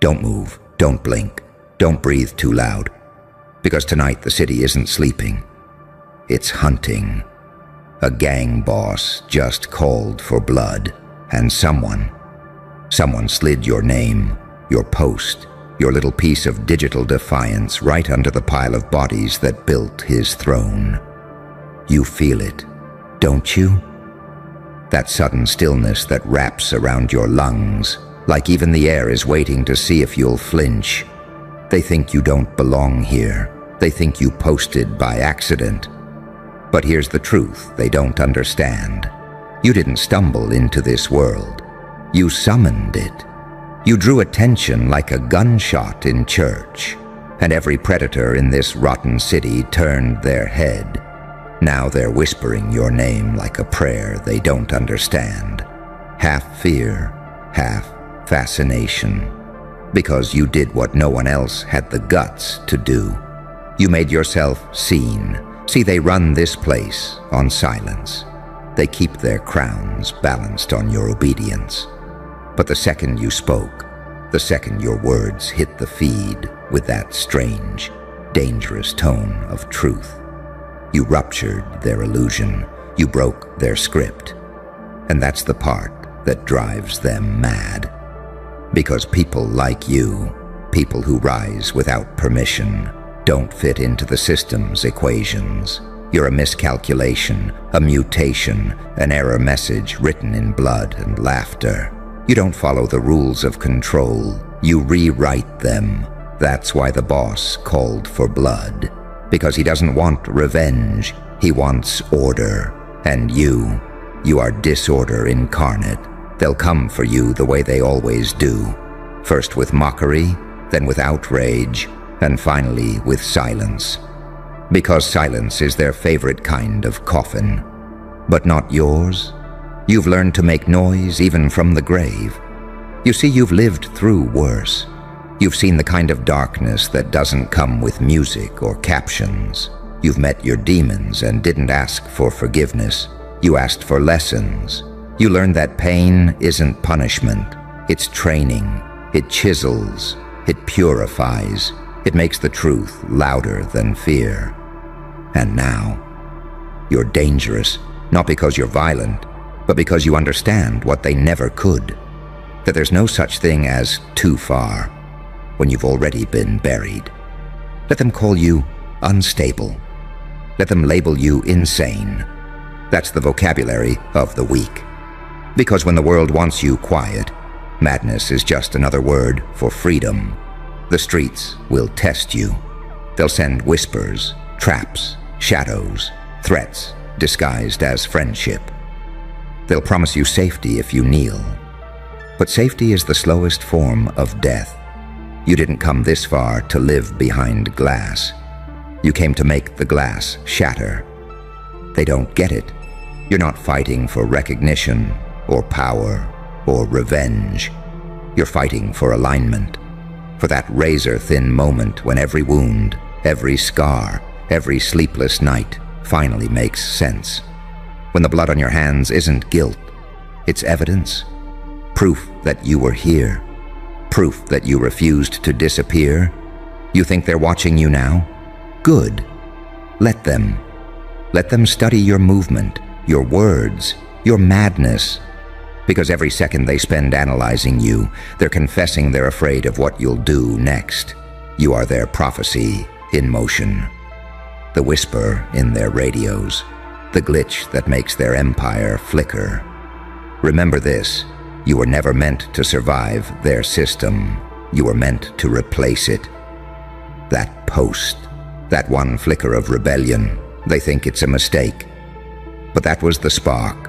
Don't move, don't blink, don't breathe too loud, because tonight the city isn't sleeping. It's hunting. A gang boss just called for blood, and someone slid your name, your post, your little piece of digital defiance right under the pile of bodies that built his throne. You feel it, don't you? That sudden stillness that wraps around your lungs, like even the air is waiting to see if you'll flinch. They think you don't belong here. They think you posted by accident. But here's the truth they don't understand. You didn't stumble into this world. You summoned it. You drew attention like a gunshot in church, and every predator in this rotten city turned their head. Now they're whispering your name like a prayer they don't understand. Half fear, half fascination. Because you did what no one else had the guts to do. You made yourself seen. See, they run this place on silence. They keep their crowns balanced on your obedience. But the second you spoke, the second your words hit the feed with that strange, dangerous tone of truth, you ruptured their illusion. You broke their script. And that's the part that drives them mad. Because people like you, people who rise without permission, don't fit into the system's equations. You're a miscalculation, a mutation, an error message written in blood and laughter. You don't follow the rules of control. You rewrite them. That's why the boss called for blood. Because he doesn't want revenge. He wants order. And you are disorder incarnate. They'll come for you the way they always do. First with mockery, then with outrage, and finally with silence. Because silence is their favorite kind of coffin. But not yours. You've learned to make noise even from the grave. You see, you've lived through worse. You've seen the kind of darkness that doesn't come with music or captions. You've met your demons and didn't ask for forgiveness. You asked for lessons. You learned that pain isn't punishment. It's training. It chisels. It purifies. It makes the truth louder than fear. And now, you're dangerous, not because you're violent, but because you understand what they never could. That there's no such thing as too far when you've already been buried. Let them call you unstable. Let them label you insane. That's the vocabulary of the weak. Because when the world wants you quiet, madness is just another word for freedom. The streets will test you. They'll send whispers, traps, shadows, threats disguised as friendship. They'll promise you safety if you kneel. But safety is the slowest form of death. You didn't come this far to live behind glass. You came to make the glass shatter. They don't get it. You're not fighting for recognition or power or revenge. You're fighting for alignment. For that razor-thin moment when every wound, every scar, every sleepless night finally makes sense. When the blood on your hands isn't guilt, it's evidence. Proof that you were here. Proof that you refused to disappear. You think they're watching you now? Good. Let them. Let them study your movement, your words, your madness. Because every second they spend analyzing you, they're confessing they're afraid of what you'll do next. You are their prophecy in motion. The whisper in their radios. The glitch that makes their empire flicker. Remember this, you were never meant to survive their system. You were meant to replace it. That post, that one flicker of rebellion, they think it's a mistake. But that was the spark.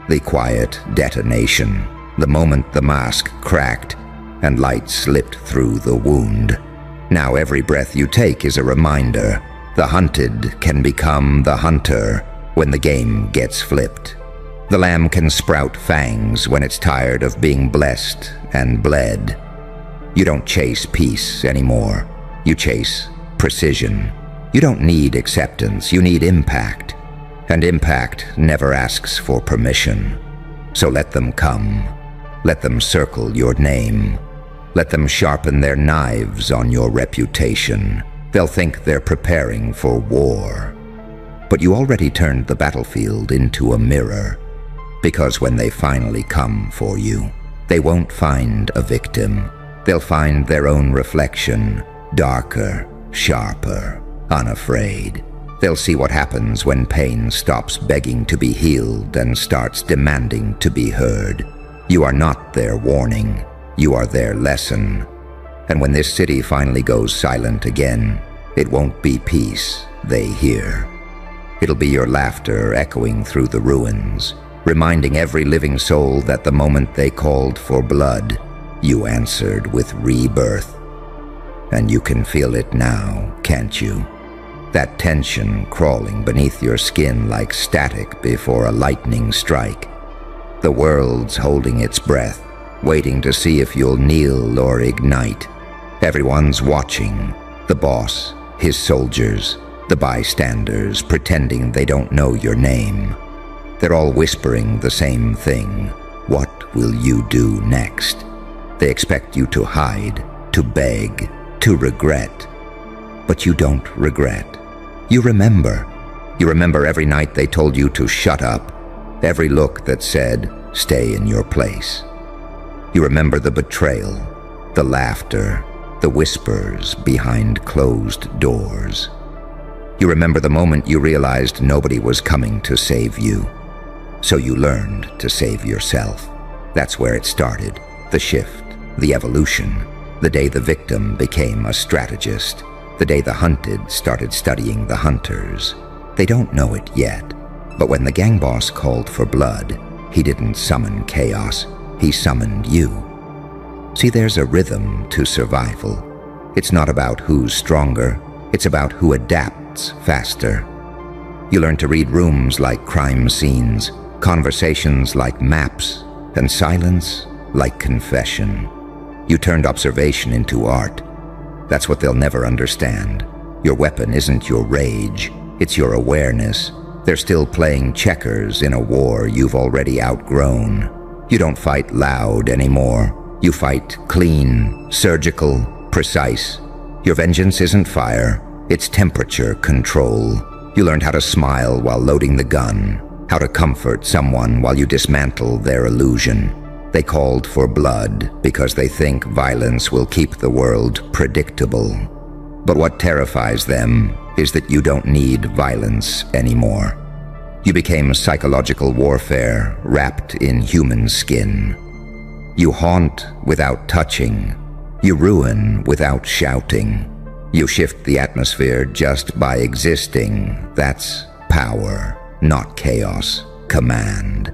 The quiet detonation, the moment the mask cracked and light slipped through the wound. Now every breath you take is a reminder. The hunted can become the hunter when the game gets flipped. The lamb can sprout fangs when it's tired of being blessed and bled. You don't chase peace anymore. You chase precision. You don't need acceptance, you need impact. And impact never asks for permission. So let them come. Let them circle your name. Let them sharpen their knives on your reputation. They'll think they're preparing for war. But you already turned the battlefield into a mirror, because when they finally come for you, they won't find a victim. They'll find their own reflection, darker, sharper, unafraid. They'll see what happens when pain stops begging to be healed and starts demanding to be heard. You are not their warning. You are their lesson. And when this city finally goes silent again, it won't be peace they hear. It'll be your laughter echoing through the ruins, reminding every living soul that the moment they called for blood, you answered with rebirth. And you can feel it now, can't you? That tension crawling beneath your skin like static before a lightning strike. The world's holding its breath, waiting to see if you'll kneel or ignite. Everyone's watching, the boss, his soldiers, the bystanders pretending they don't know your name. They're all whispering the same thing. What will you do next? They expect you to hide, to beg, to regret. But you don't regret. You remember. You remember every night they told you to shut up, every look that said, stay in your place. You remember the betrayal, the laughter, the whispers behind closed doors. You remember the moment you realized nobody was coming to save you. So you learned to save yourself. That's where it started, the shift, the evolution, the day the victim became a strategist, the day the hunted started studying the hunters. They don't know it yet, but when the gang boss called for blood, he didn't summon chaos, he summoned you. See, there's a rhythm to survival. It's not about who's stronger, it's about who adapts faster. You learn to read rooms like crime scenes, conversations like maps, and silence like confession. You turned observation into art. That's what they'll never understand. Your weapon isn't your rage, it's your awareness. They're still playing checkers in a war you've already outgrown. You don't fight loud anymore. You fight clean, surgical, precise. Your vengeance isn't fire, it's temperature control. You learned how to smile while loading the gun, how to comfort someone while you dismantle their illusion. They called for blood because they think violence will keep the world predictable. But what terrifies them is that you don't need violence anymore. You became psychological warfare wrapped in human skin. You haunt without touching. You ruin without shouting. You shift the atmosphere just by existing. That's power, not chaos, command.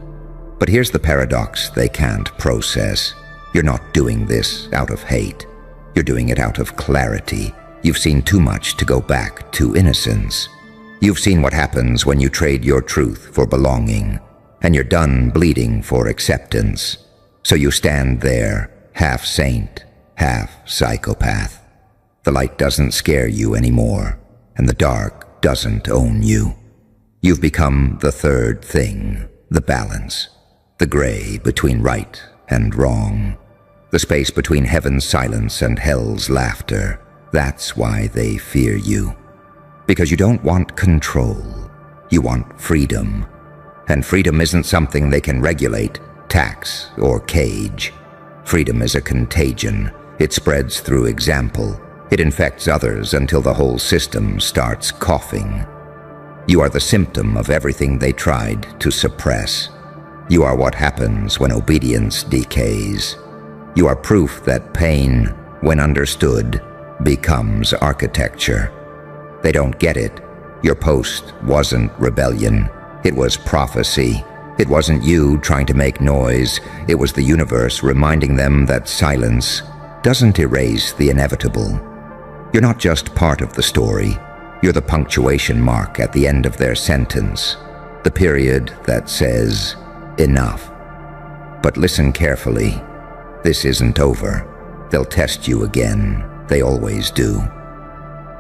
But here's the paradox they can't process. You're not doing this out of hate. You're doing it out of clarity. You've seen too much to go back to innocence. You've seen what happens when you trade your truth for belonging, and you're done bleeding for acceptance. So you stand there, half saint, half psychopath. The light doesn't scare you anymore, and the dark doesn't own you. You've become the third thing, the balance, the gray between right and wrong, the space between heaven's silence and hell's laughter. That's why they fear you. Because you don't want control, you want freedom. And freedom isn't something they can regulate, tax, or cage. Freedom is a contagion. It spreads through example. It infects others until the whole system starts coughing. You are the symptom of everything they tried to suppress. You are what happens when obedience decays. You are proof that pain, when understood, becomes architecture. They don't get it. Your post wasn't rebellion. It was prophecy. It wasn't you trying to make noise. It was the universe reminding them that silence doesn't erase the inevitable. You're not just part of the story. You're the punctuation mark at the end of their sentence, the period that says, enough. But listen carefully. This isn't over. They'll test you again. They always do.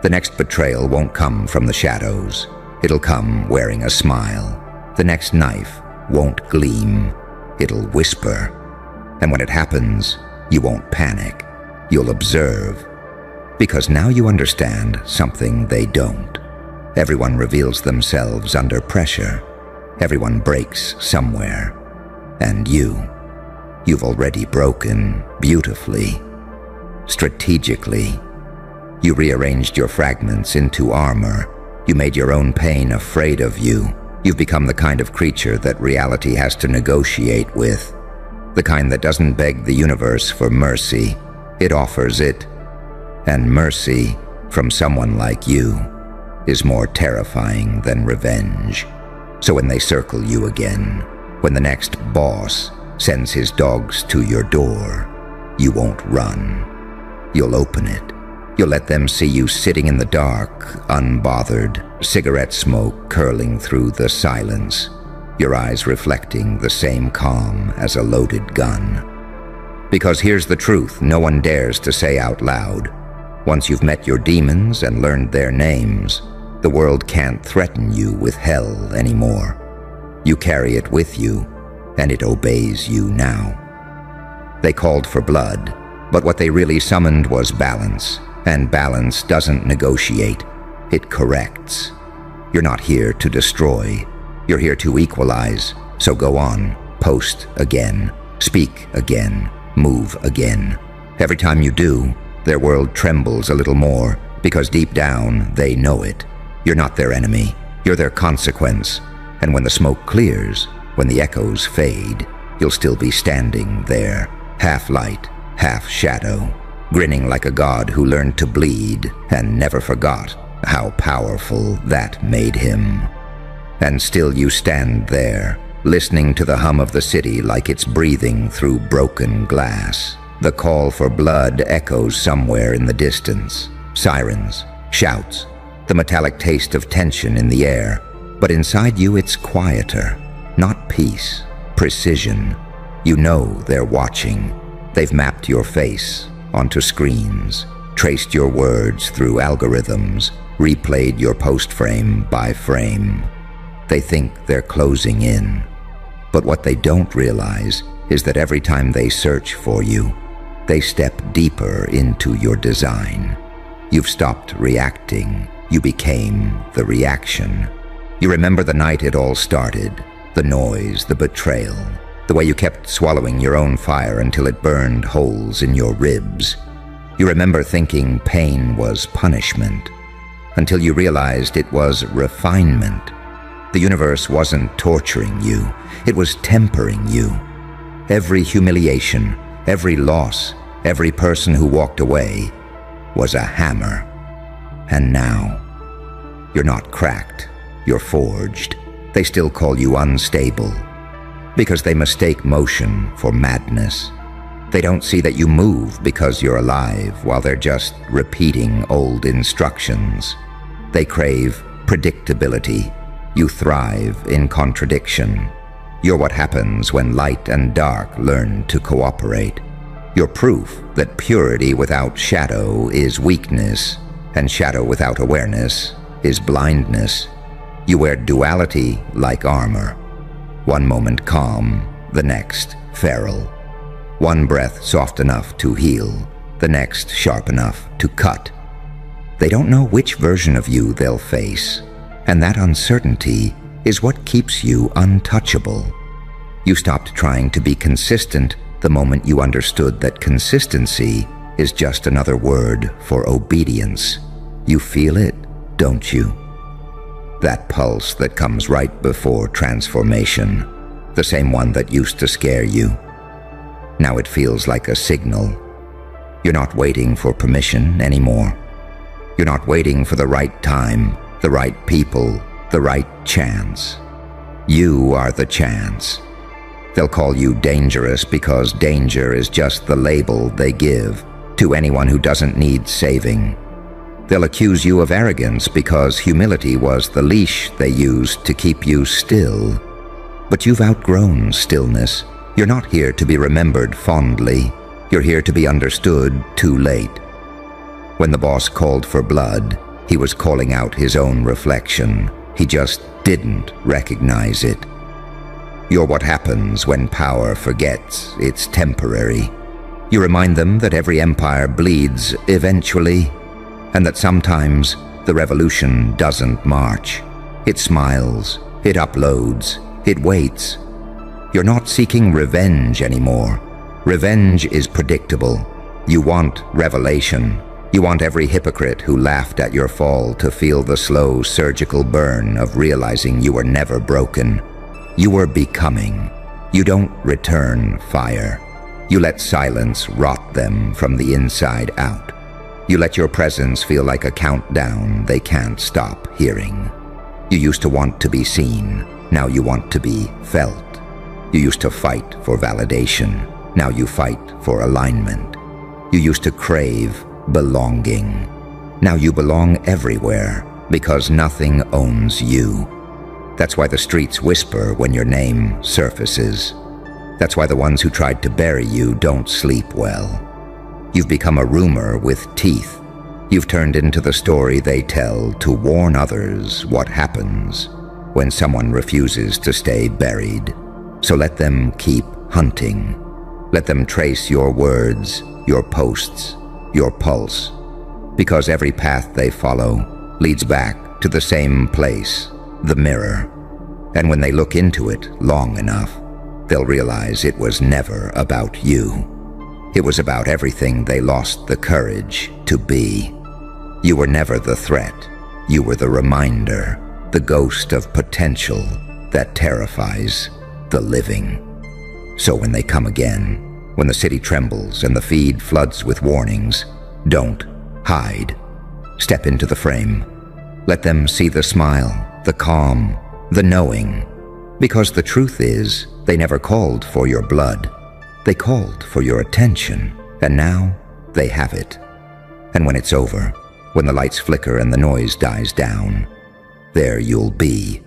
The next betrayal won't come from the shadows. It'll come wearing a smile. The next knife won't gleam. It'll whisper. And when it happens, you won't panic. You'll observe. Because now you understand something they don't. Everyone reveals themselves under pressure. Everyone breaks somewhere. And you've already broken beautifully. Strategically. You rearranged your fragments into armor. You made your own pain afraid of you. You've become the kind of creature that reality has to negotiate with. The kind that doesn't beg the universe for mercy. It offers it. And mercy, from someone like you, is more terrifying than revenge. So when they circle you again, when the next boss sends his dogs to your door, you won't run. You'll open it. You'll let them see you sitting in the dark, unbothered, cigarette smoke curling through the silence, your eyes reflecting the same calm as a loaded gun. Because here's the truth no one dares to say out loud. Once you've met your demons and learned their names, the world can't threaten you with hell anymore. You carry it with you, and it obeys you now. They called for blood, but what they really summoned was balance. And balance doesn't negotiate, it corrects. You're not here to destroy, you're here to equalize. So go on, post again, speak again, move again. Every time you do, their world trembles a little more, because deep down, they know it. You're not their enemy, you're their consequence. And when the smoke clears, when the echoes fade, you'll still be standing there, half light, half shadow, grinning like a god who learned to bleed and never forgot how powerful that made him. And still you stand there, listening to the hum of the city like it's breathing through broken glass. The call for blood echoes somewhere in the distance. Sirens, shouts, the metallic taste of tension in the air. But inside you it's quieter, not peace, precision. You know they're watching. They've mapped your face onto screens, traced your words through algorithms, replayed your post frame by frame. They think they're closing in. But what they don't realize is that every time they search for you, they step deeper into your design. You've stopped reacting. You became the reaction. You remember the night it all started, the noise, the betrayal, the way you kept swallowing your own fire until it burned holes in your ribs. You remember thinking pain was punishment, until you realized it was refinement. The universe wasn't torturing you, it was tempering you. Every humiliation, every loss, every person who walked away was a hammer. And now, you're not cracked, you're forged. They still call you unstable, because they mistake motion for madness. They don't see that you move because you're alive while they're just repeating old instructions. They crave predictability. You thrive in contradiction. You're what happens when light and dark learn to cooperate. You're proof that purity without shadow is weakness, and shadow without awareness is blindness. You wear duality like armor. One moment calm, the next feral. One breath soft enough to heal, the next sharp enough to cut. They don't know which version of you they'll face, and that uncertainty is what keeps you untouchable. You stopped trying to be consistent the moment you understood that consistency is just another word for obedience. You feel it, don't you? That pulse that comes right before transformation, the same one that used to scare you. Now it feels like a signal. You're not waiting for permission anymore. You're not waiting for the right time, the right people, the right chance. You are the chance. They'll call you dangerous because danger is just the label they give to anyone who doesn't need saving. They'll accuse you of arrogance because humility was the leash they used to keep you still. But you've outgrown stillness. You're not here to be remembered fondly. You're here to be understood too late. When the boss called for blood, he was calling out his own reflection. He just didn't recognize it. You're what happens when power forgets it's temporary. You remind them that every empire bleeds eventually, and that sometimes the revolution doesn't march. It smiles, it uploads, it waits. You're not seeking revenge anymore. Revenge is predictable. You want revelation. You want every hypocrite who laughed at your fall to feel the slow surgical burn of realizing you were never broken. You were becoming. You don't return fire. You let silence rot them from the inside out. You let your presence feel like a countdown they can't stop hearing. You used to want to be seen. Now you want to be felt. You used to fight for validation. Now you fight for alignment. You used to crave belonging. Now you belong everywhere because nothing owns you. That's why the streets whisper when your name surfaces. That's why the ones who tried to bury you don't sleep well. You've become a rumor with teeth. You've turned into the story they tell to warn others what happens when someone refuses to stay buried. So let them keep hunting. Let them trace your words, your posts, your pulse, because every path they follow leads back to the same place, the mirror. And when they look into it long enough, they'll realize it was never about you. It was about everything they lost the courage to be. You were never the threat. You were the reminder, the ghost of potential that terrifies the living. So when they come again, when the city trembles and the feed floods with warnings, don't hide. Step into the frame. Let them see the smile, the calm, the knowing. Because the truth is, they never called for your blood. They called for your attention, and now they have it. And when it's over, when the lights flicker and the noise dies down, there you'll be,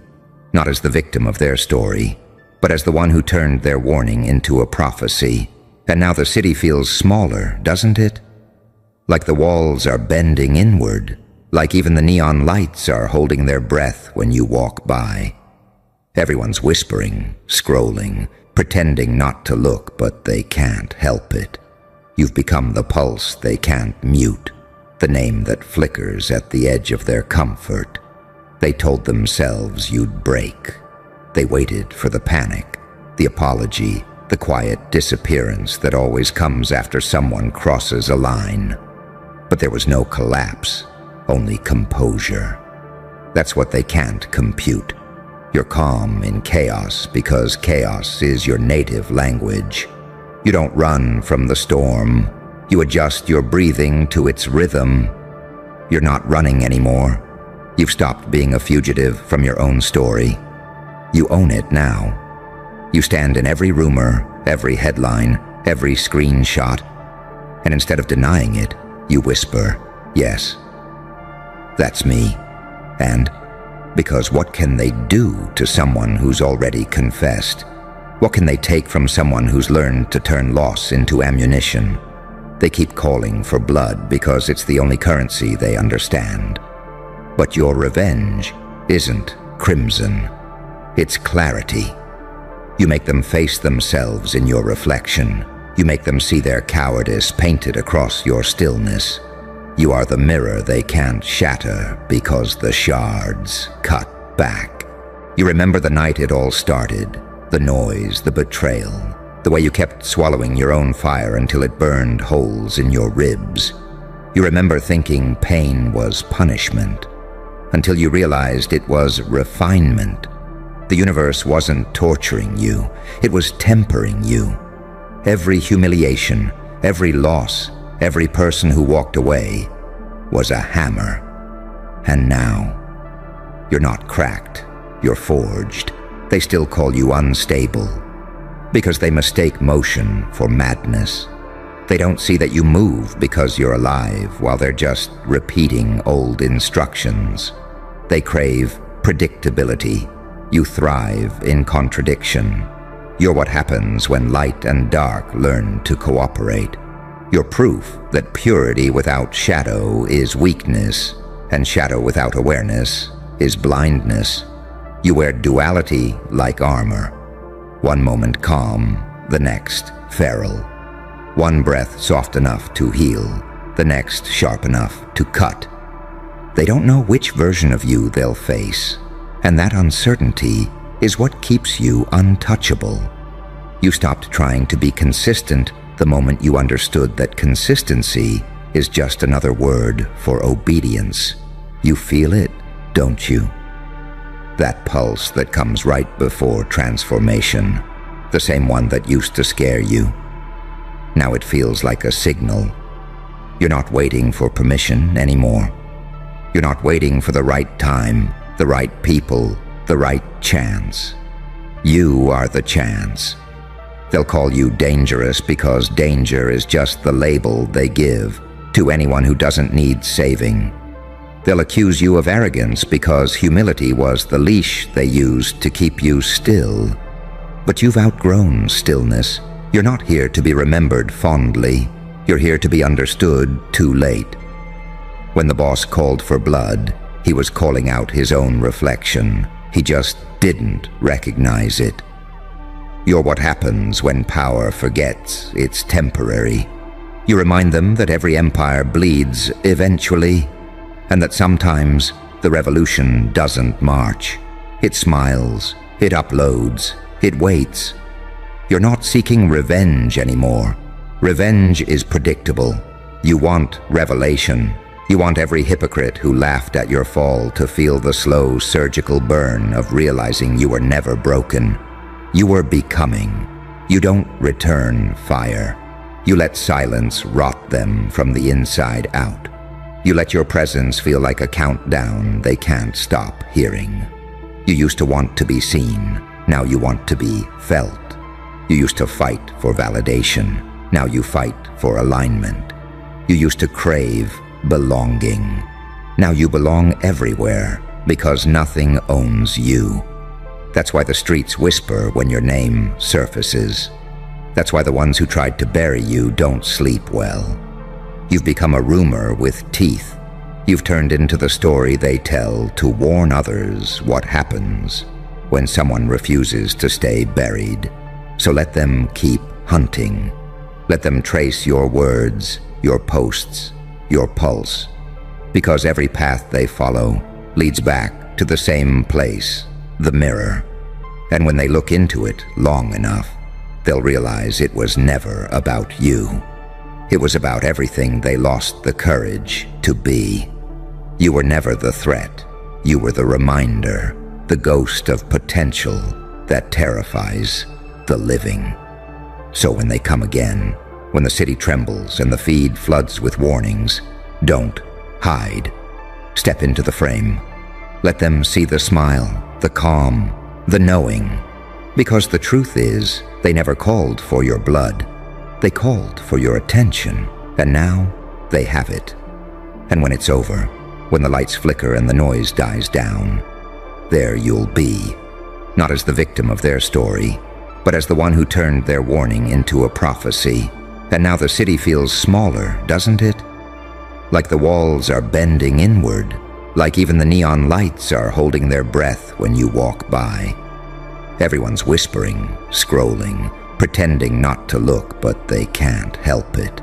not as the victim of their story, but as the one who turned their warning into a prophecy. And now the city feels smaller, doesn't it? Like the walls are bending inward, like even the neon lights are holding their breath when you walk by. Everyone's whispering, scrolling, pretending not to look, but they can't help it. You've become the pulse they can't mute, the name that flickers at the edge of their comfort. They told themselves you'd break. They waited for the panic, the apology, the quiet disappearance that always comes after someone crosses a line. But there was no collapse, only composure. That's what they can't compute. You're calm in chaos because chaos is your native language. You don't run from the storm. You adjust your breathing to its rhythm. You're not running anymore. You've stopped being a fugitive from your own story. You own it now. You stand in every rumor, every headline, every screenshot, and instead of denying it, you whisper, "Yes, that's me." And because what can they do to someone who's already confessed? What can they take from someone who's learned to turn loss into ammunition? They keep calling for blood because it's the only currency they understand. But your revenge isn't crimson. It's clarity. You make them face themselves in your reflection. You make them see their cowardice painted across your stillness. You are the mirror they can't shatter because the shards cut back. You remember the night it all started, the noise, the betrayal, the way you kept swallowing your own fire until it burned holes in your ribs. You remember thinking pain was punishment, until you realized it was refinement. The universe wasn't torturing you, it was tempering you. Every humiliation, every loss, every person who walked away was a hammer. And now, you're not cracked, you're forged. They still call you unstable, because they mistake motion for madness. They don't see that you move because you're alive while they're just repeating old instructions. They crave predictability. You thrive in contradiction. You're what happens when light and dark learn to cooperate. You're proof that purity without shadow is weakness, and shadow without awareness is blindness. You wear duality like armor. One moment calm, the next feral. One breath soft enough to heal, the next sharp enough to cut. They don't know which version of you they'll face, and that uncertainty is what keeps you untouchable. You stopped trying to be consistent the moment you understood that consistency is just another word for obedience. You feel it, don't you? That pulse that comes right before transformation, the same one that used to scare you. Now it feels like a signal. You're not waiting for permission anymore. You're not waiting for the right time, the right people, the right chance. You are the chance. They'll call you dangerous because danger is just the label they give to anyone who doesn't need saving. They'll accuse you of arrogance because humility was the leash they used to keep you still. But you've outgrown stillness. You're not here to be remembered fondly. You're here to be understood too late. When the boss called for blood, he was calling out his own reflection. He just didn't recognize it. You're what happens when power forgets it's temporary. You remind them that every empire bleeds eventually, and that sometimes the revolution doesn't march. It smiles, it uploads, it waits. You're not seeking revenge anymore. Revenge is predictable. You want revelation. You want every hypocrite who laughed at your fall to feel the slow surgical burn of realizing you were never broken. You were becoming. You don't return fire. You let silence rot them from the inside out. You let your presence feel like a countdown they can't stop hearing. You used to want to be seen. Now you want to be felt. You used to fight for validation. Now you fight for alignment. You used to crave belonging. Now you belong everywhere because nothing owns you. That's why the streets whisper when your name surfaces. That's why the ones who tried to bury you don't sleep well. You've become a rumor with teeth. You've turned into the story they tell to warn others what happens when someone refuses to stay buried. So let them keep hunting. Let them trace your words, your posts, your pulse, because every path they follow leads back to the same place, the mirror. And when they look into it long enough, they'll realize it was never about you. It was about everything they lost the courage to be. You were never the threat. You were the reminder, the ghost of potential that terrifies the living. So when they come again, when the city trembles and the feed floods with warnings, don't hide. Step into the frame. Let them see the smile, the calm, the knowing. Because the truth is, they never called for your blood. They called for your attention, and now they have it. And when it's over, when the lights flicker and the noise dies down, there you'll be, not as the victim of their story, but as the one who turned their warning into a prophecy. And now the city feels smaller, doesn't it? Like the walls are bending inward, like even the neon lights are holding their breath when you walk by. Everyone's whispering, scrolling, pretending not to look, but they can't help it.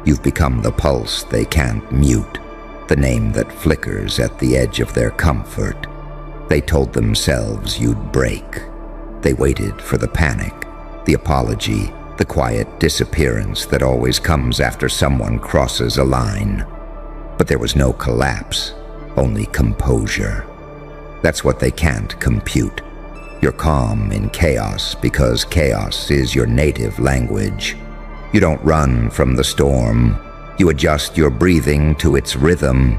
You've become the pulse they can't mute, the name that flickers at the edge of their comfort. They told themselves you'd break. They waited for the panic, the apology, the quiet disappearance that always comes after someone crosses a line. But there was no collapse, only composure. That's what they can't compute. You're calm in chaos because chaos is your native language. You don't run from the storm. You adjust your breathing to its rhythm.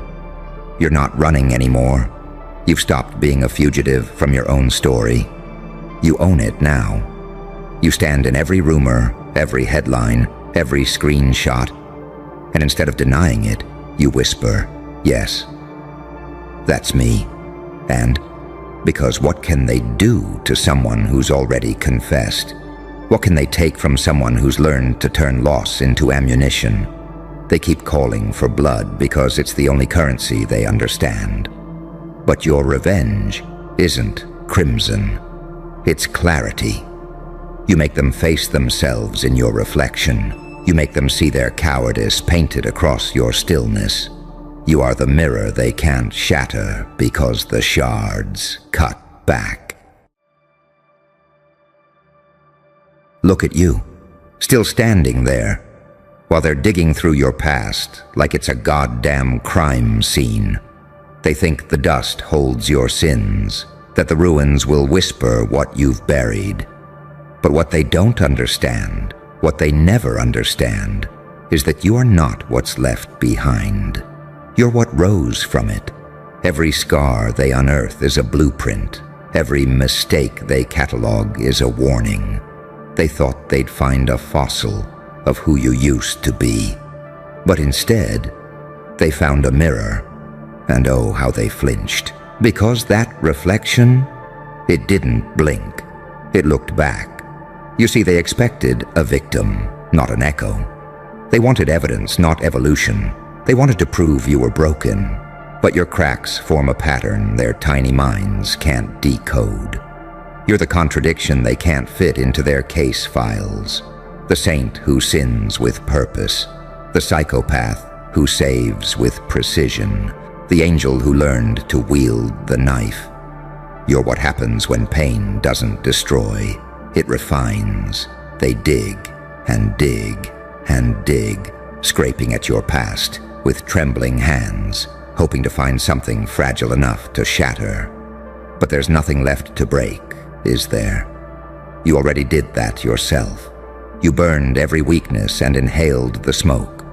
You're not running anymore. You've stopped being a fugitive from your own story. You own it now. You stand in every rumor, every headline, every screenshot, and instead of denying it, you whisper, "Yes, that's me." And because what can they do to someone who's already confessed? What can they take from someone who's learned to turn loss into ammunition? They keep calling for blood because it's the only currency they understand. But your revenge isn't crimson. It's clarity. You make them face themselves in your reflection. You make them see their cowardice painted across your stillness. You are the mirror they can't shatter because the shards cut back. Look at you, still standing there, while they're digging through your past like it's a goddamn crime scene. They think the dust holds your sins, that the ruins will whisper what you've buried. But what they don't understand, what they never understand, is that you are not what's left behind. You're what rose from it. Every scar they unearth is a blueprint. Every mistake they catalog is a warning. They thought they'd find a fossil of who you used to be. But instead, they found a mirror. And oh, how they flinched. Because that reflection, it didn't blink. It looked back. You see, they expected a victim, not an echo. They wanted evidence, not evolution. They wanted to prove you were broken. But your cracks form a pattern their tiny minds can't decode. You're the contradiction they can't fit into their case files. The saint who sins with purpose. The psychopath who saves with precision. The angel who learned to wield the knife. You're what happens when pain doesn't destroy. It refines. They dig and dig and dig, scraping at your past with trembling hands, hoping to find something fragile enough to shatter. But there's nothing left to break, is there? You already did that yourself. You burned every weakness and inhaled the smoke.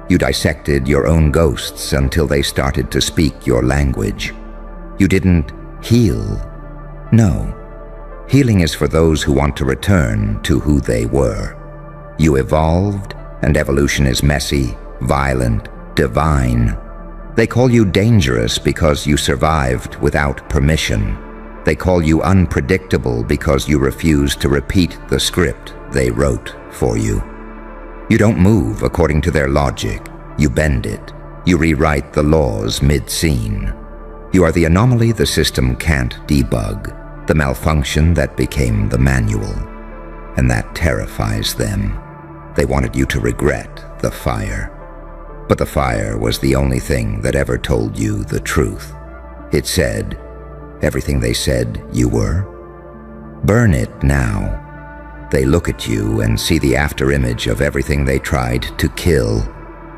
You dissected your own ghosts until they started to speak your language. You didn't heal. No. Healing is for those who want to return to who they were. You evolved, and evolution is messy, violent, divine. They call you dangerous because you survived without permission. They call you unpredictable because you refuse to repeat the script they wrote for you. You don't move according to their logic. You bend it. You rewrite the laws mid-scene. You are the anomaly the system can't debug, the malfunction that became the manual. And that terrifies them. They wanted you to regret the fire. But the fire was the only thing that ever told you the truth. It said everything they said you were. Burn it now. They look at you and see the afterimage of everything they tried to kill.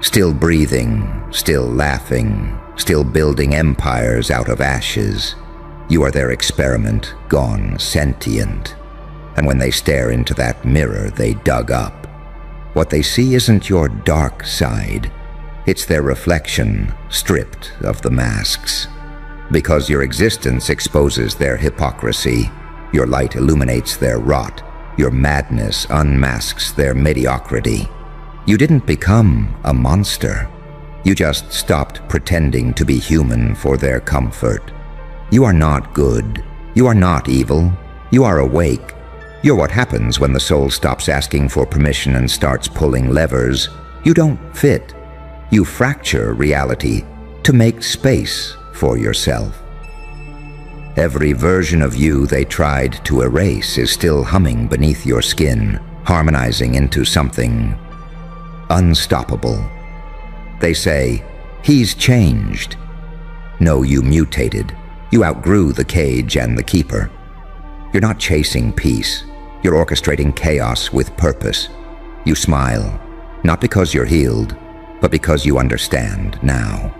Still breathing, still laughing, still building empires out of ashes. You are their experiment, gone sentient. And when they stare into that mirror they dug up, what they see isn't your dark side. It's their reflection, stripped of the masks. Because your existence exposes their hypocrisy, your light illuminates their rot, your madness unmasks their mediocrity. You didn't become a monster. You just stopped pretending to be human for their comfort. You are not good. You are not evil. You are awake. You're what happens when the soul stops asking for permission and starts pulling levers. You don't fit. You fracture reality to make space for yourself. Every version of you they tried to erase is still humming beneath your skin, harmonizing into something unstoppable. They say, "He's changed." No, you mutated. You outgrew the cage and the keeper. You're not chasing peace. You're orchestrating chaos with purpose. You smile, not because you're healed, but because you understand now.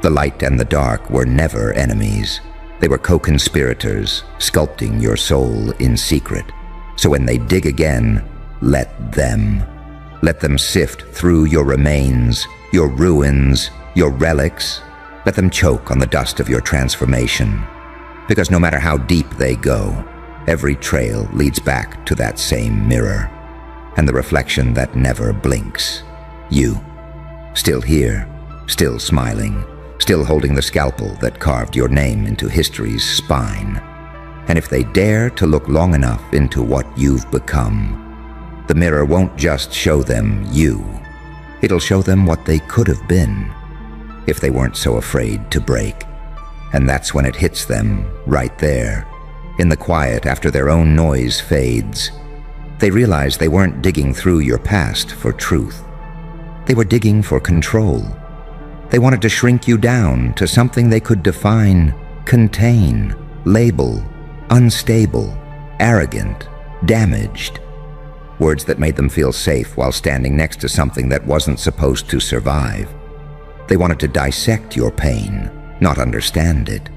The light and the dark were never enemies. They were co-conspirators, sculpting your soul in secret. So when they dig again, let them. Let them sift through your remains, your ruins, your relics. Let them choke on the dust of your transformation. Because no matter how deep they go, every trail leads back to that same mirror. And the reflection that never blinks. You. Still here, still smiling, still holding the scalpel that carved your name into history's spine. And if they dare to look long enough into what you've become, the mirror won't just show them you. It'll show them what they could have been if they weren't so afraid to break. And that's when it hits them, right there, in the quiet after their own noise fades. They realized they weren't digging through your past for truth. They were digging for control. They wanted to shrink you down to something they could define, contain, label, unstable, arrogant, damaged. Words that made them feel safe while standing next to something that wasn't supposed to survive. They wanted to dissect your pain, not understand it.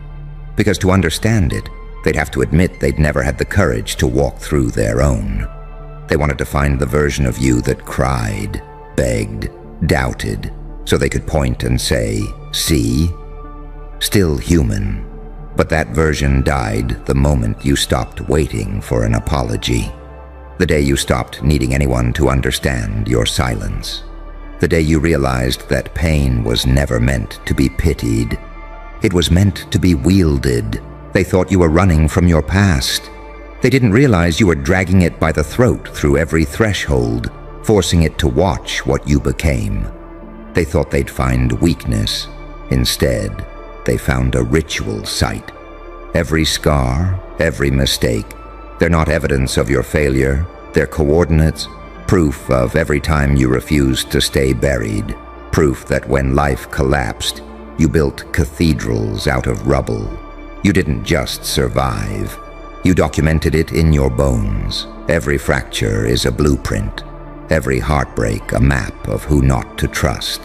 Because to understand it, they'd have to admit they'd never had the courage to walk through their own. They wanted to find the version of you that cried, begged, doubted, so they could point and say, "See? Still human." But that version died the moment you stopped waiting for an apology. The day you stopped needing anyone to understand your silence. The day you realized that pain was never meant to be pitied. It was meant to be wielded. They thought you were running from your past. They didn't realize you were dragging it by the throat through every threshold, forcing it to watch what you became. They thought they'd find weakness. Instead, they found a ritual site. Every scar, every mistake, they're not evidence of your failure, they're coordinates, proof of every time you refused to stay buried, proof that when life collapsed, you built cathedrals out of rubble. You didn't just survive. You documented it in your bones. Every fracture is a blueprint. Every heartbreak a map of who not to trust.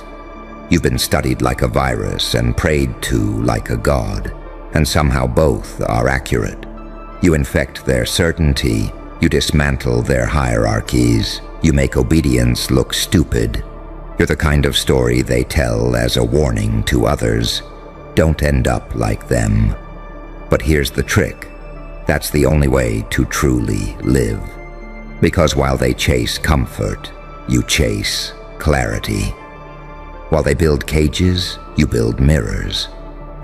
You've been studied like a virus and prayed to like a god, and somehow both are accurate. You infect their certainty, you dismantle their hierarchies, you make obedience look stupid. You're the kind of story they tell as a warning to others. Don't end up like them. But here's the trick. That's the only way to truly live. Because while they chase comfort, you chase clarity. While they build cages, you build mirrors.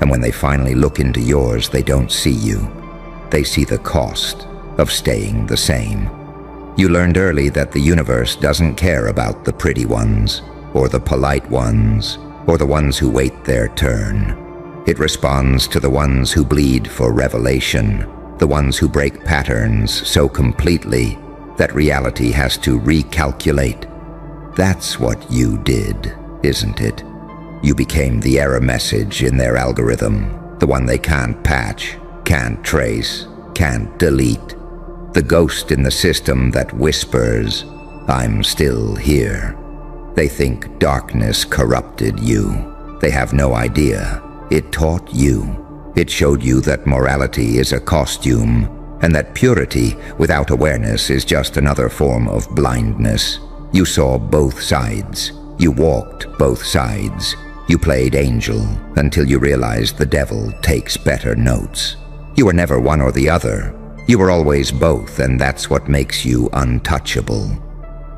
And when they finally look into yours, they don't see you. They see the cost of staying the same. You learned early that the universe doesn't care about the pretty ones, or the polite ones, or the ones who wait their turn. It responds to the ones who bleed for revelation, the ones who break patterns so completely that reality has to recalculate. That's what you did, isn't it? You became the error message in their algorithm, the one they can't patch, can't trace, can't delete. The ghost in the system that whispers, "I'm still here." They think darkness corrupted you. They have no idea. It taught you. It showed you that morality is a costume, and that purity without awareness is just another form of blindness. You saw both sides. You walked both sides. You played angel until you realized the devil takes better notes. You were never one or the other. You were always both, and that's what makes you untouchable.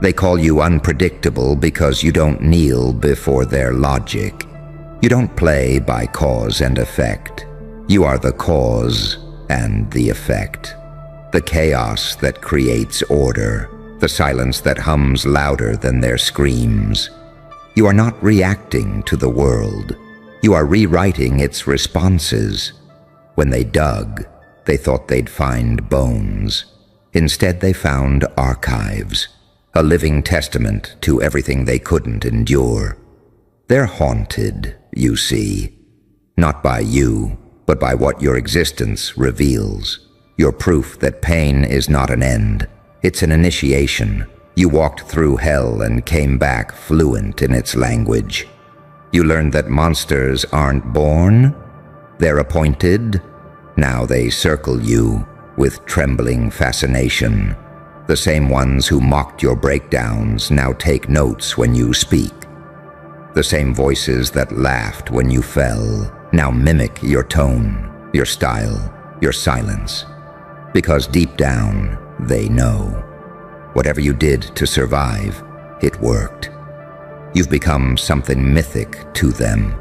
They call you unpredictable because you don't kneel before their logic. You don't play by cause and effect. You are the cause and the effect. The chaos that creates order. The silence that hums louder than their screams. You are not reacting to the world. You are rewriting its responses. When they dug, they thought they'd find bones. Instead, they found archives, a living testament to everything they couldn't endure. They're haunted, you see, not by you, but by what your existence reveals. Your proof that pain is not an end. It's an initiation. You walked through hell and came back fluent in its language. You learned that monsters aren't born, they're appointed. Now they circle you with trembling fascination. The same ones who mocked your breakdowns now take notes when you speak. The same voices that laughed when you fell now mimic your tone, your style, your silence. Because deep down, they know. Whatever you did to survive, it worked. You've become something mythic to them,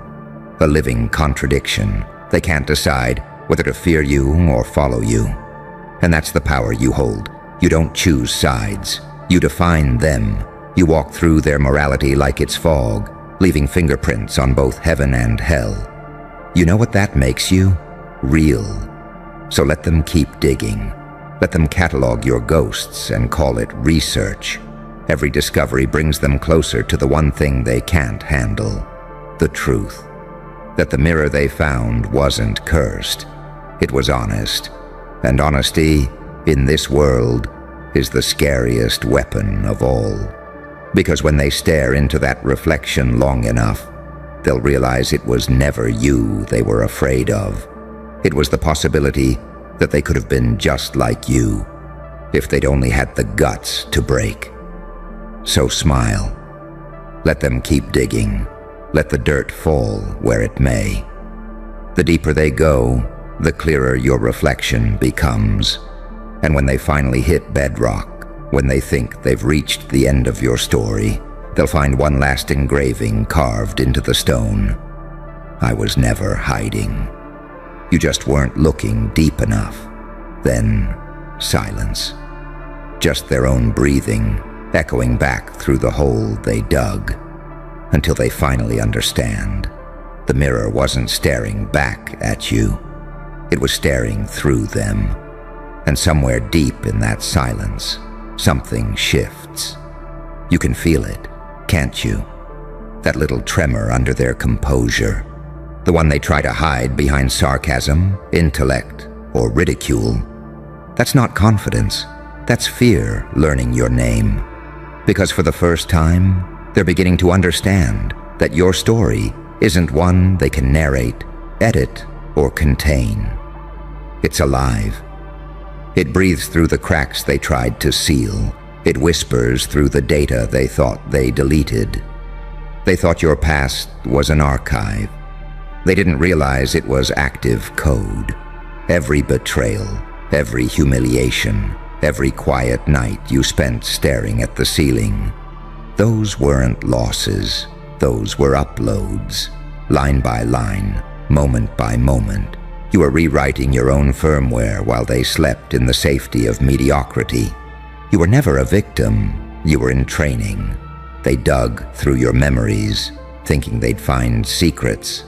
a living contradiction. They can't decide whether to fear you or follow you. And that's the power you hold. You don't choose sides. You define them. You walk through their morality like it's fog, leaving fingerprints on both heaven and hell. You know what that makes you? Real. So let them keep digging. Let them catalog your ghosts and call it research. Every discovery brings them closer to the one thing they can't handle, the truth. That the mirror they found wasn't cursed. It was honest. And honesty, in this world, is the scariest weapon of all. Because when they stare into that reflection long enough, they'll realize it was never you they were afraid of. It was the possibility that they could have been just like you, if they'd only had the guts to break. So smile. Let them keep digging. Let the dirt fall where it may. The deeper they go, the clearer your reflection becomes. And when they finally hit bedrock, when they think they've reached the end of your story, they'll find one last engraving carved into the stone. I was never hiding. You just weren't looking deep enough. Then, silence. Just their own breathing, echoing back through the hole they dug. Until they finally understand. The mirror wasn't staring back at you. It was staring through them. And somewhere deep in that silence, something shifts. You can feel it, can't you? That little tremor under their composure. The one they try to hide behind sarcasm, intellect, or ridicule. That's not confidence. That's fear learning your name. Because for the first time, they're beginning to understand that your story isn't one they can narrate, edit, or contain. It's alive. It breathes through the cracks they tried to seal. It whispers through the data they thought they deleted. They thought your past was an archive. They didn't realize it was active code. Every betrayal, every humiliation, every quiet night you spent staring at the ceiling. Those weren't losses. Those were uploads. Line by line, moment by moment. You were rewriting your own firmware while they slept in the safety of mediocrity. You were never a victim. You were in training. They dug through your memories, thinking they'd find secrets.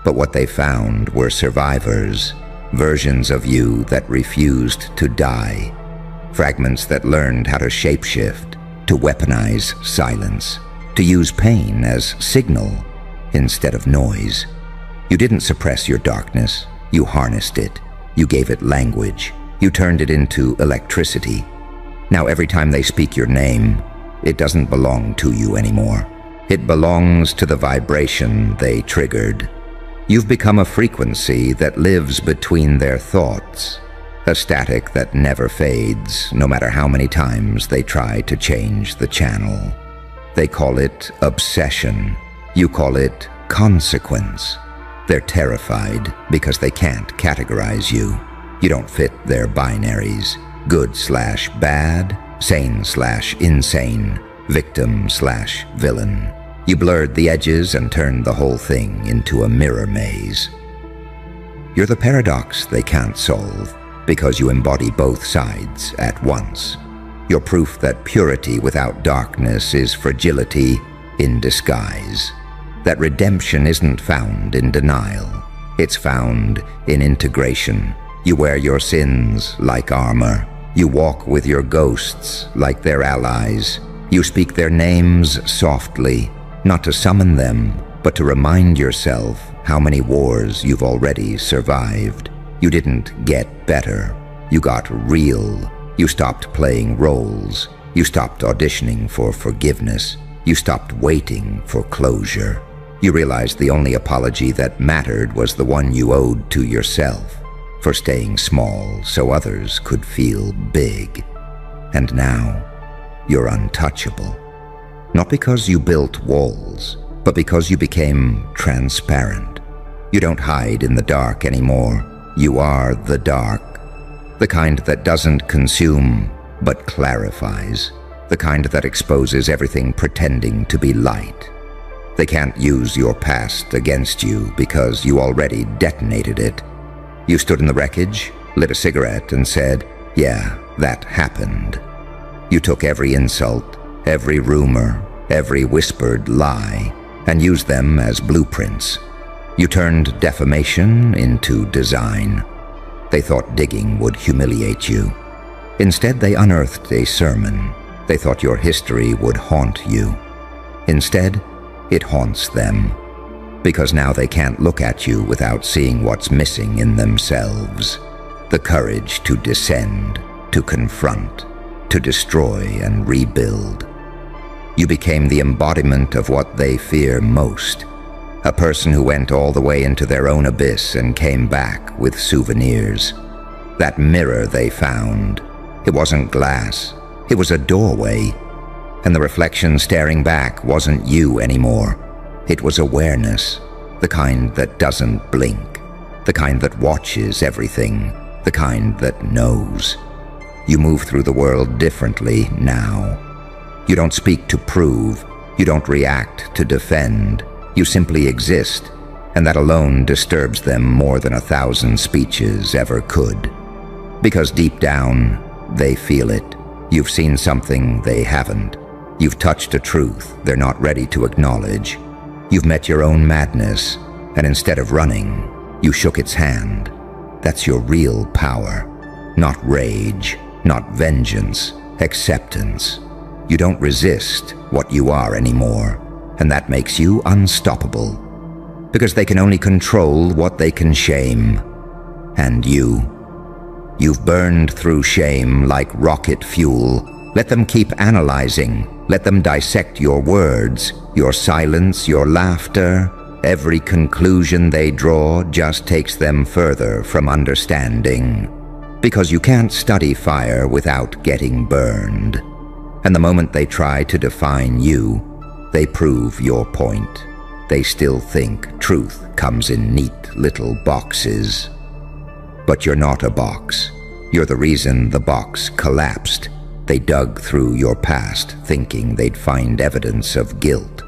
But what they found were survivors, versions of you that refused to die, fragments that learned how to shapeshift, to weaponize silence, to use pain as signal instead of noise. You didn't suppress your darkness. You harnessed it. You gave it language. You turned it into electricity. Now every time they speak your name, it doesn't belong to you anymore. It belongs to the vibration they triggered. You've become a frequency that lives between their thoughts, a static that never fades, no matter how many times they try to change the channel. They call it obsession. You call it consequence. They're terrified because they can't categorize you. You don't fit their binaries. Good/bad, sane/insane, victim/villain. You blurred the edges and turned the whole thing into a mirror maze. You're the paradox they can't solve because you embody both sides at once. You're proof that purity without darkness is fragility in disguise. That redemption isn't found in denial. It's found in integration. You wear your sins like armor. You walk with your ghosts like their allies. You speak their names softly, not to summon them, but to remind yourself how many wars you've already survived. You didn't get better. You got real. You stopped playing roles. You stopped auditioning for forgiveness. You stopped waiting for closure. You realized the only apology that mattered was the one you owed to yourself, for staying small so others could feel big. And now, you're untouchable. Not because you built walls, but because you became transparent. You don't hide in the dark anymore. You are the dark. The kind that doesn't consume, but clarifies. The kind that exposes everything pretending to be light. They can't use your past against you because you already detonated it. You stood in the wreckage, lit a cigarette, and said, "Yeah, that happened." You took every insult, every rumor, every whispered lie, and used them as blueprints. You turned defamation into design. They thought digging would humiliate you. Instead, they unearthed a sermon. They thought your history would haunt you. Instead, it haunts them, because now they can't look at you without seeing what's missing in themselves. The courage to descend, to confront, to destroy and rebuild. You became the embodiment of what they fear most. A person who went all the way into their own abyss and came back with souvenirs. That mirror they found, it wasn't glass, it was a doorway. And the reflection staring back wasn't you anymore. It was awareness, the kind that doesn't blink, the kind that watches everything, the kind that knows. You move through the world differently now. You don't speak to prove, you don't react to defend. You simply exist, and that alone disturbs them more than 1,000 speeches ever could. Because deep down, they feel it. You've seen something they haven't. You've touched a truth they're not ready to acknowledge. You've met your own madness, and instead of running, you shook its hand. That's your real power. Not rage, not vengeance, acceptance. You don't resist what you are anymore. And that makes you unstoppable, because they can only control what they can shame. And you've burned through shame like rocket fuel. Let them keep analyzing. Let them dissect your words, your silence, your laughter. Every conclusion they draw just takes them further from understanding, because you can't study fire without getting burned. And the moment they try to define you, they prove your point. They still think truth comes in neat little boxes. But you're not a box. You're the reason the box collapsed. They dug through your past, thinking they'd find evidence of guilt.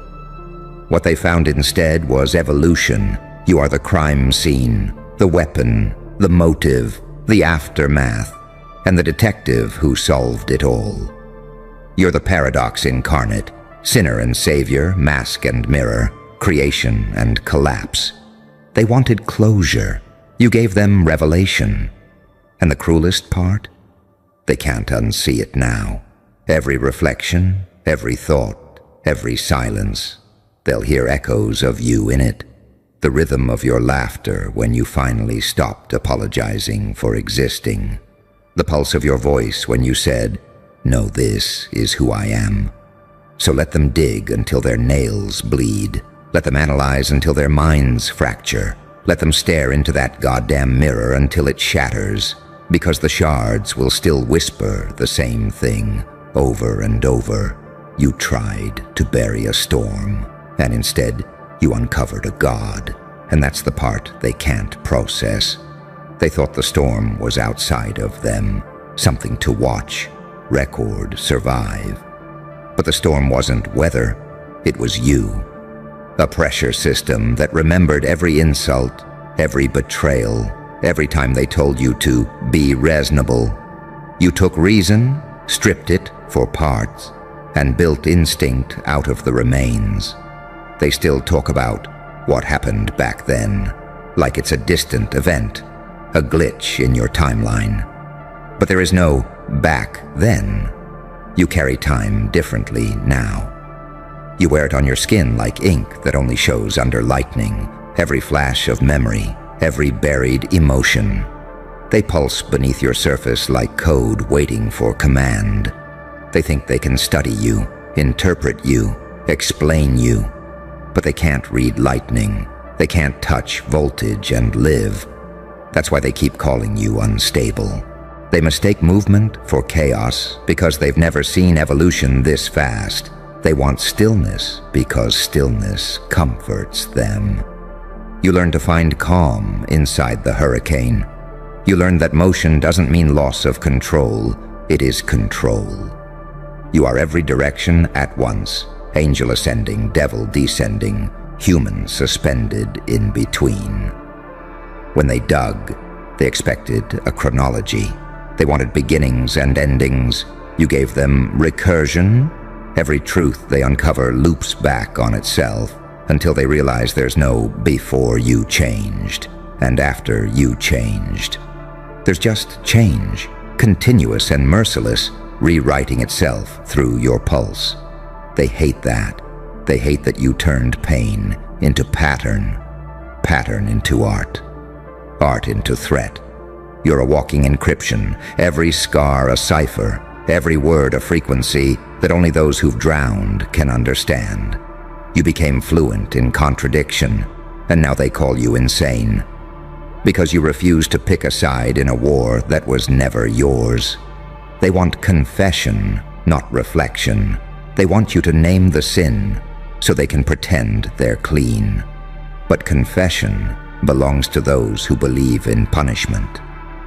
What they found instead was evolution. You are the crime scene, the weapon, the motive, the aftermath, and the detective who solved it all. You're the paradox incarnate. Sinner and savior, mask and mirror, creation and collapse. They wanted closure. You gave them revelation. And the cruelest part? They can't unsee it now. Every reflection, every thought, every silence, they'll hear echoes of you in it. The rhythm of your laughter when you finally stopped apologizing for existing. The pulse of your voice when you said, "No, this is who I am." So let them dig until their nails bleed. Let them analyze until their minds fracture. Let them stare into that goddamn mirror until it shatters, because the shards will still whisper the same thing over and over. You tried to bury a storm, and instead you uncovered a god, and that's the part they can't process. They thought the storm was outside of them, something to watch, record, survive. But the storm wasn't weather, it was you. A pressure system that remembered every insult, every betrayal, every time they told you to be reasonable. You took reason, stripped it for parts, and built instinct out of the remains. They still talk about what happened back then, like it's a distant event, a glitch in your timeline. But there is no back then. You carry time differently now. You wear it on your skin like ink that only shows under lightning, every flash of memory, every buried emotion. They pulse beneath your surface like code waiting for command. They think they can study you, interpret you, explain you, but they can't read lightning. They can't touch voltage and live. That's why they keep calling you unstable. They mistake movement for chaos because they've never seen evolution this fast. They want stillness because stillness comforts them. You learn to find calm inside the hurricane. You learn that motion doesn't mean loss of control, it is control. You are every direction at once, angel ascending, devil descending, human suspended in between. When they dug, they expected a chronology. They wanted beginnings and endings. You gave them recursion. Every truth they uncover loops back on itself until they realize there's no before you changed and after you changed. There's just change, continuous and merciless, rewriting itself through your pulse. They hate that. They hate that you turned pain into pattern, pattern into art, art into threat. You're a walking encryption, every scar a cipher, every word a frequency that only those who've drowned can understand. You became fluent in contradiction, and now they call you insane. Because you refuse to pick a side in a war that was never yours. They want confession, not reflection. They want you to name the sin, so they can pretend they're clean. But confession belongs to those who believe in punishment.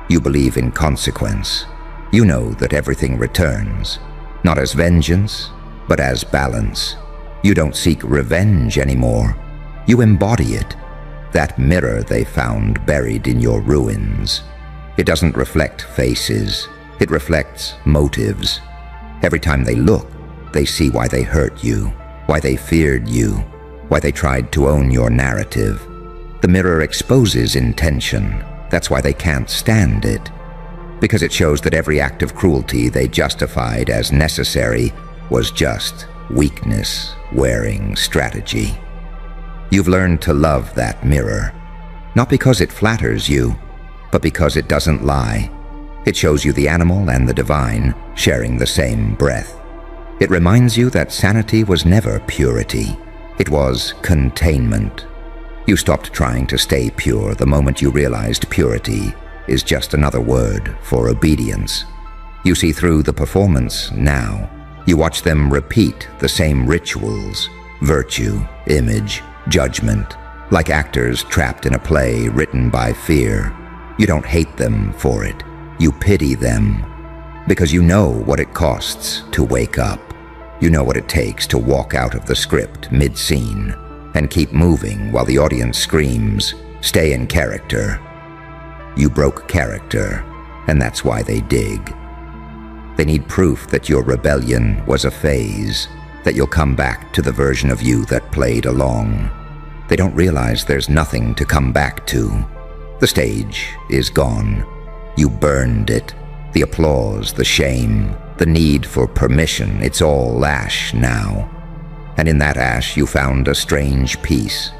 You believe in consequence. You know that everything returns, not as vengeance, but as balance. You don't seek revenge anymore. You embody it, that mirror they found buried in your ruins. It doesn't reflect faces, it reflects motives. Every time they look, they see why they hurt you, why they feared you, why they tried to own your narrative. The mirror exposes intention. That's why they can't stand it. Because it shows that every act of cruelty they justified as necessary was just weakness wearing strategy. You've learned to love that mirror, not because it flatters you, but because it doesn't lie. It shows you the animal and the divine sharing the same breath. It reminds you that sanity was never purity. It was containment. You stopped trying to stay pure the moment you realized purity is just another word for obedience. You see through the performance now. You watch them repeat the same rituals, virtue, image, judgment, like actors trapped in a play written by fear. You don't hate them for it. You pity them because you know what it costs to wake up. You know what it takes to walk out of the script mid-scene and keep moving while the audience screams, "Stay in character." You broke character, and that's why they dig. They need proof that your rebellion was a phase, that you'll come back to the version of you that played along. They don't realize there's nothing to come back to. The stage is gone. You burned it. The applause, the shame, the need for permission, it's all ash now. And in that ash you found a strange peace.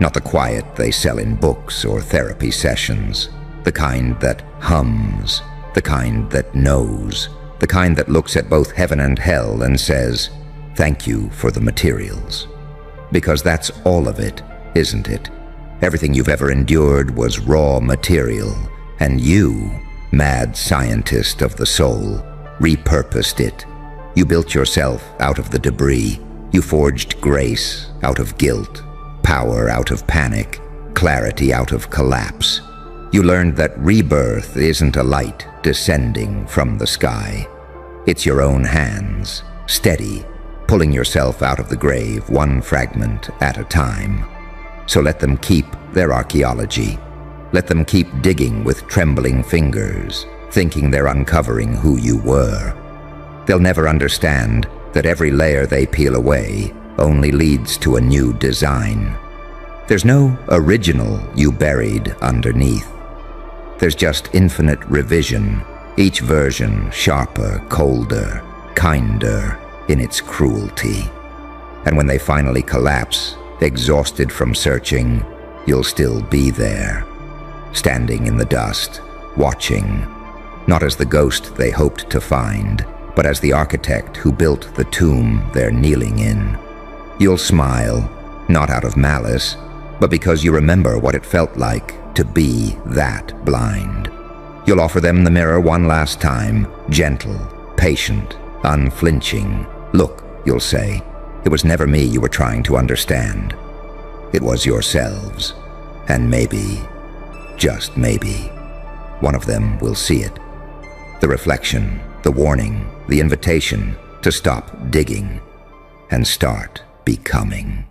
Not the quiet they sell in books or therapy sessions. The kind that hums. The kind that knows. The kind that looks at both heaven and hell and says, "Thank you for the materials." Because that's all of it, isn't it? Everything you've ever endured was raw material, and you, mad scientist of the soul, repurposed it. You built yourself out of the debris. You forged grace out of guilt, power out of panic, clarity out of collapse. You learned that rebirth isn't a light descending from the sky. It's your own hands, steady, pulling yourself out of the grave one fragment at a time. So let them keep their archaeology. Let them keep digging with trembling fingers, thinking they're uncovering who you were. They'll never understand that every layer they peel away only leads to a new design. There's no original you buried underneath. There's just infinite revision, each version sharper, colder, kinder in its cruelty. And when they finally collapse, exhausted from searching, you'll still be there, standing in the dust, watching, not as the ghost they hoped to find, but as the architect who built the tomb they're kneeling in. You'll smile, not out of malice, but because you remember what it felt like to be that blind. You'll offer them the mirror one last time, gentle, patient, unflinching. "Look," you'll say, "it was never me you were trying to understand. It was yourselves. And maybe, just maybe, one of them will see it. The reflection, the warning, the invitation to stop digging and start becoming."